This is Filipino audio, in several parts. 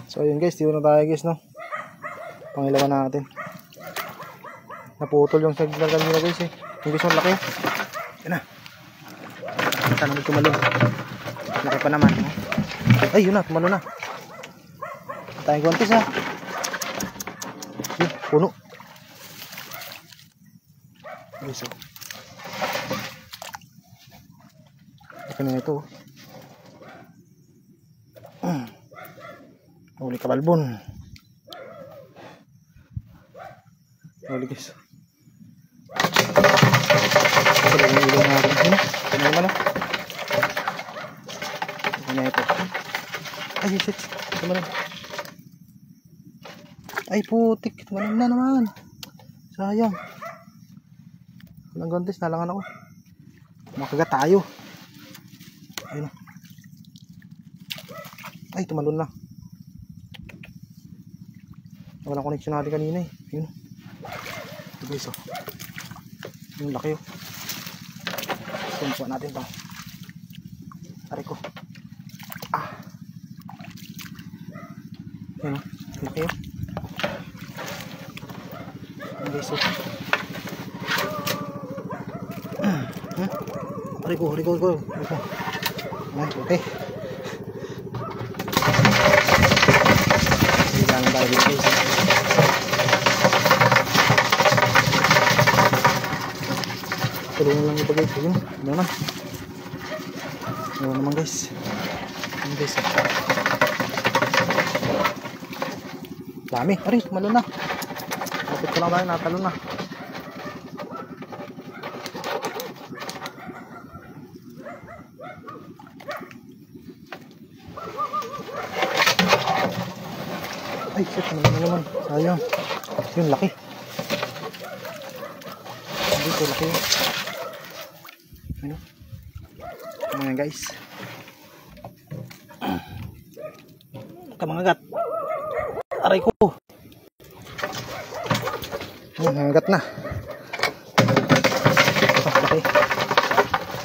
So yun guys, tiyo na tayo guys, no? Pangilawan natin. Naputol yung signal kanina guys eh. Yung guys, yung laki. Yan na. Sana may tumalon. Laki pa naman, no? Ay, yun na, tumalo na. Tayong guantes ha. Yun, puno. Guys, oh. Laki na ito, oh. Huli kabalbon. Huli guys. Ito lang yung ilong natin. Ano naman o? Ito na ito. Ay shit. Ito naman. Ay putik. Tumalang na naman. Sayang. Walang gantis. Nalangan ako. Makagat tayo. Ayun o. Ay tumalon na. Walang connection natin kanina eh. Ayun. Ito guys oh. Yung laki oh. Sumpuan natin ito. Aray ko. Ah. Ayun oh. Laki oh. Ayun guys oh. Aray ko. Ay okay. Hilang tayo dito guys. Tulungan lang ito guys. Ayun. Ano naman. Ano naman guys. Ayun guys. Dami. Aray, tumalon na. Kapit ko lang tayo. Natalon na. Ay, shit. Ano naman. Sayang. Yun, laki. Dito, laki yun. Ano? Ano yan guys? Kamangagat. Aray ko. Nangagat na. Laki.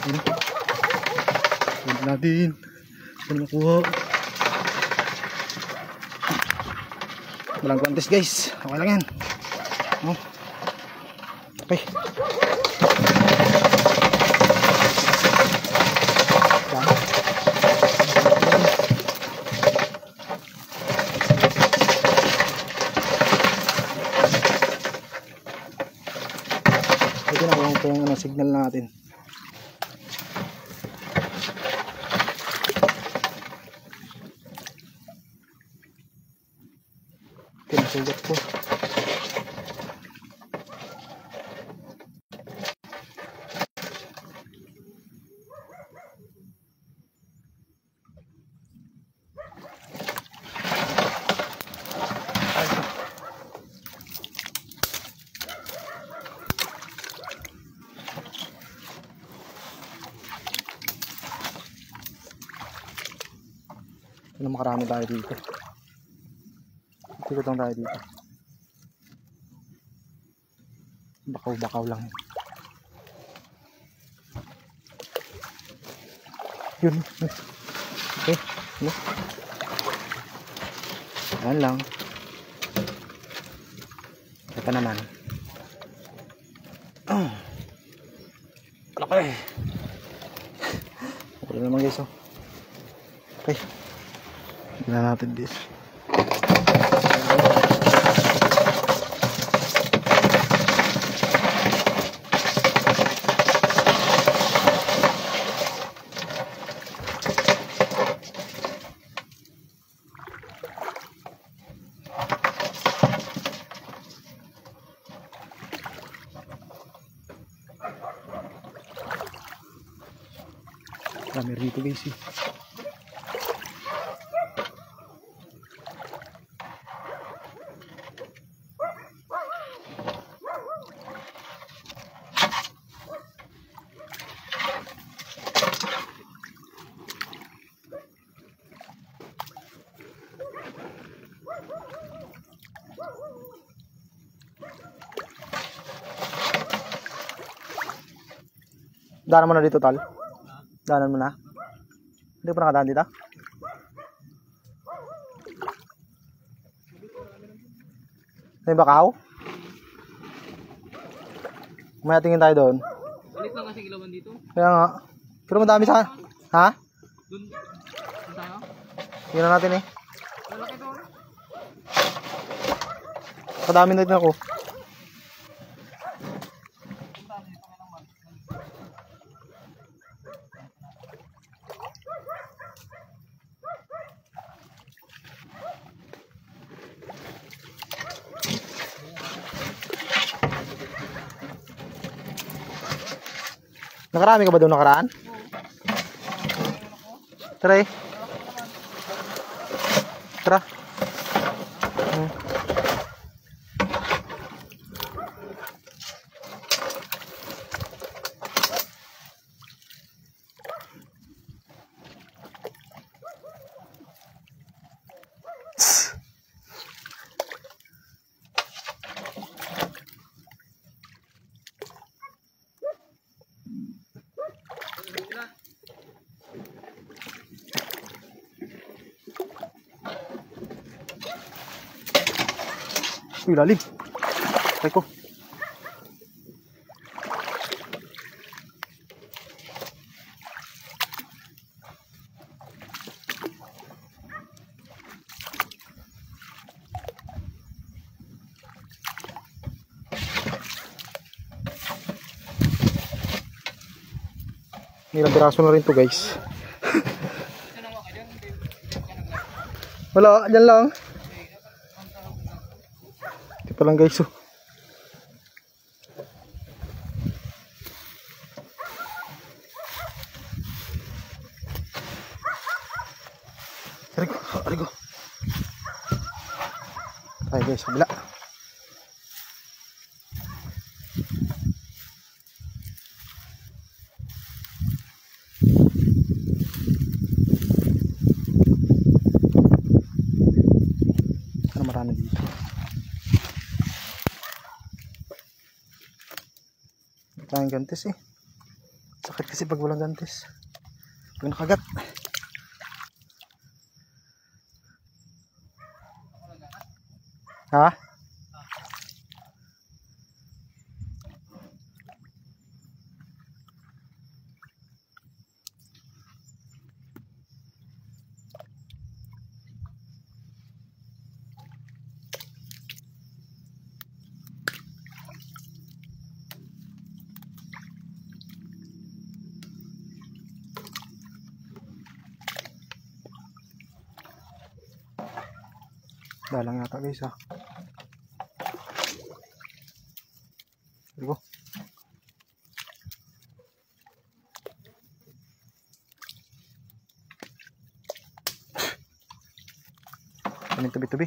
Ano? Huwag natin. Saan makuha? Walang guantes guys. Okay lang yan. Oh. Okay. Ito na kung ano signal natin. Pinasugat ko. Ano makarami tayo dito. Ikot lang tayo dito. Bakaw-bakaw lang. Yun. Okay. Ano? Ayan lang. Ito naman. Oh. Okay. Okay naman guys. Oh. Okay. Tignan natin guys. Dami rito guys eh. Daanan mo na dito, Tal. Daanan mo na. Hindi pa nakadaan dito. May bakaw? May tingin tayo doon. Ulit lang kasi ilawan dito. Kaya nga. Pero madami sa... Ha? Doon tayo? Tingnan natin eh. Malaki doon. Kadami na din ako. Nakarami ka ba doon nakaraan? Tara eh. Tara. Uy, lalim. Try ko. Ilang piraso na rin to guys. Wala, dyan lang. Ito pa lang guys oh. Arigo, arigo. Tayo guys, kabila. Sana marami dito. Tayong gantis eh. Sakit kasi pag walang gantis. Pag nakagat. Ha? Dalang yata guys ha. Arigo. Kaming tabi-tabi.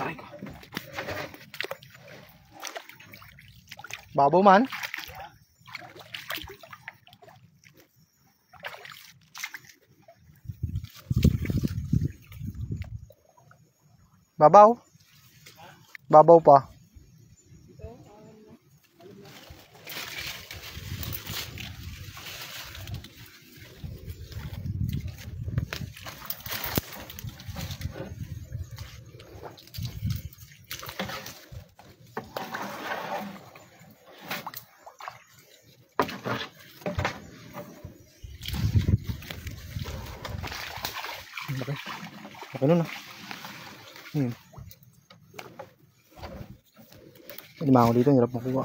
Arigo. Babaw man. Babaw. Babaw pa. Laki. Laki nun ah. Lima ako dito, hirap makuha.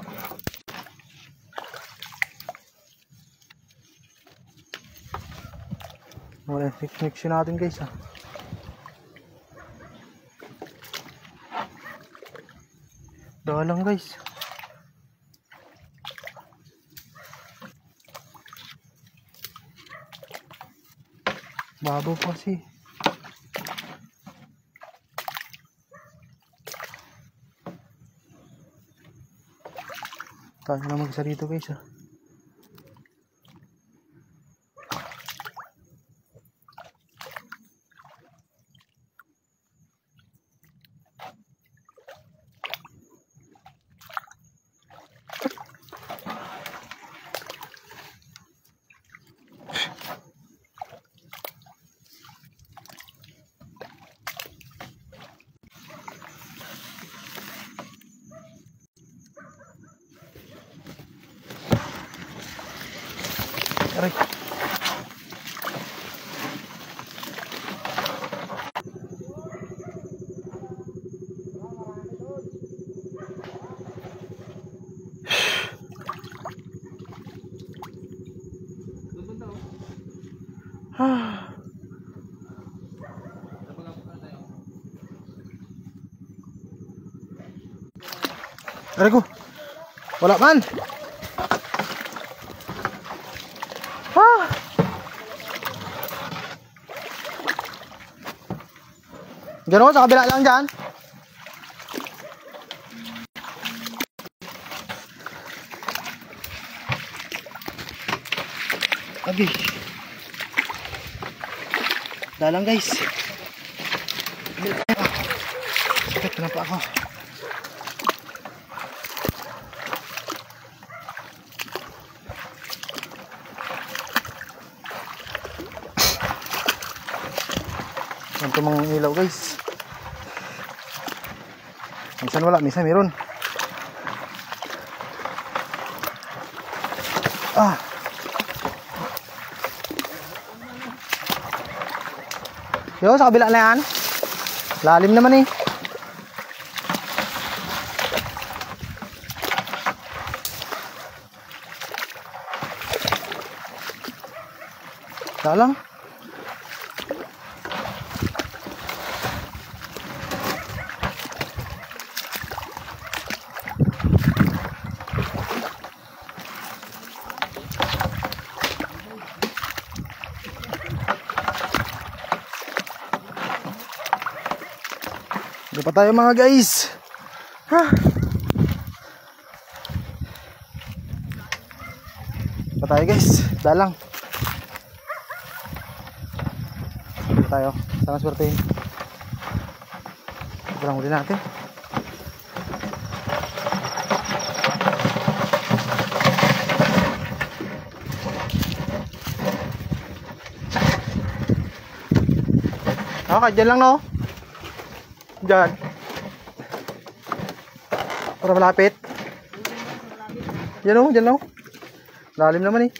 Wala yung mix natin guys ah. Dalang guys. Babaw pa kasi. Tayo na mag-isa dito guys ah. Aray. Doon banda oh. Ah. Napag-apos na tayo. Aray ko. Wala man. Ah. Diyan o, sa kabila lang dyan. Okay. Dalang guys. Sakit na pa ako. Ito mga ilaw guys. Minsan wala, minsan meron. Ah. Yo, sa kabila na yan. Lalim naman eh. Dalang. Hindi pa tayo mga guys. Ha? Pa tayo guys. Dalang. Hindi tayo. Sana swertein. Ito lang huli natin. Okay, dyan lang no. Diyan. Para malapit. Yan o, dyan o. Lalim naman eh.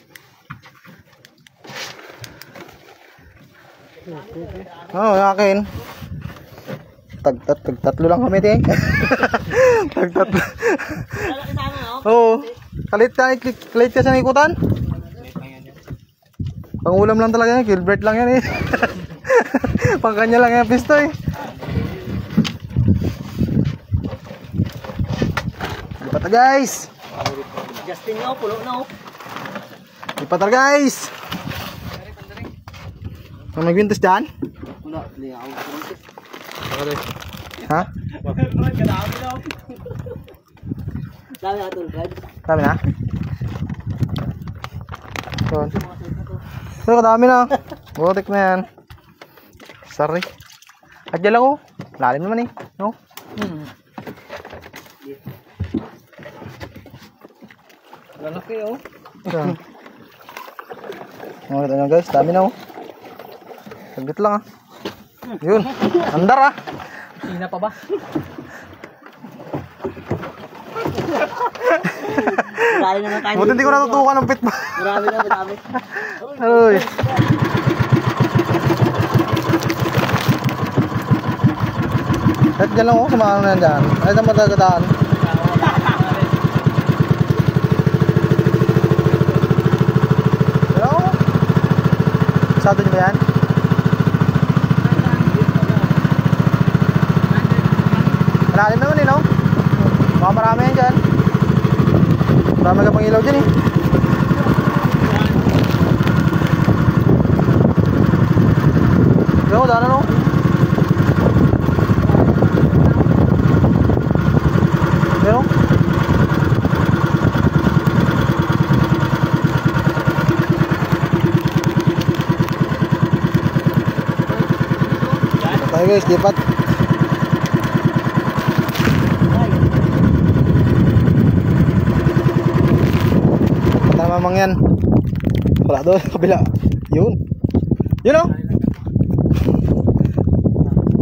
Oo, akin. Tagtatlo lang kami ting. Tagtatlo. Oo. Kalit ka sa ikutan. Pangulam lang talaga yan. Gilbert lang yan eh. Pangkanya lang yan pisto eh. Ipata guys. Justin nga, pulo na oh. Ipata guys. Ang nagwintos dyan? Wala, hindi ako pumuntis. Ha? Kadami na oh. Dami na ito, Fred. Dami na? So, kadami na. Butik na yan. Sorry. Adya lang oh. Lalim naman eh. No? Lalaki oh. Yan. Mga ito guys, dami na oh. Saglit lang ah. Yun, andar ah. Sina pa ba? Marami naman tayo. Buti hindi ko natutukan ng pit ba. Marami na, marami. Aroy. Kahit dyan lang oh, sa mga ano yan dyan. Ay, sa matagataan. Pero, sado nyo ba yan? Malalim naman eh, no? Baka marami yan dyan. Marami ka pang ilaw dyan eh. Yo, dana no? Yo. Tayo guys, dipat. Mamang yan. Wala doon, kabila. Yun. Yun o.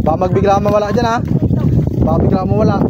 Baka magbigla mawala dyan ha. Baka bigla mawala.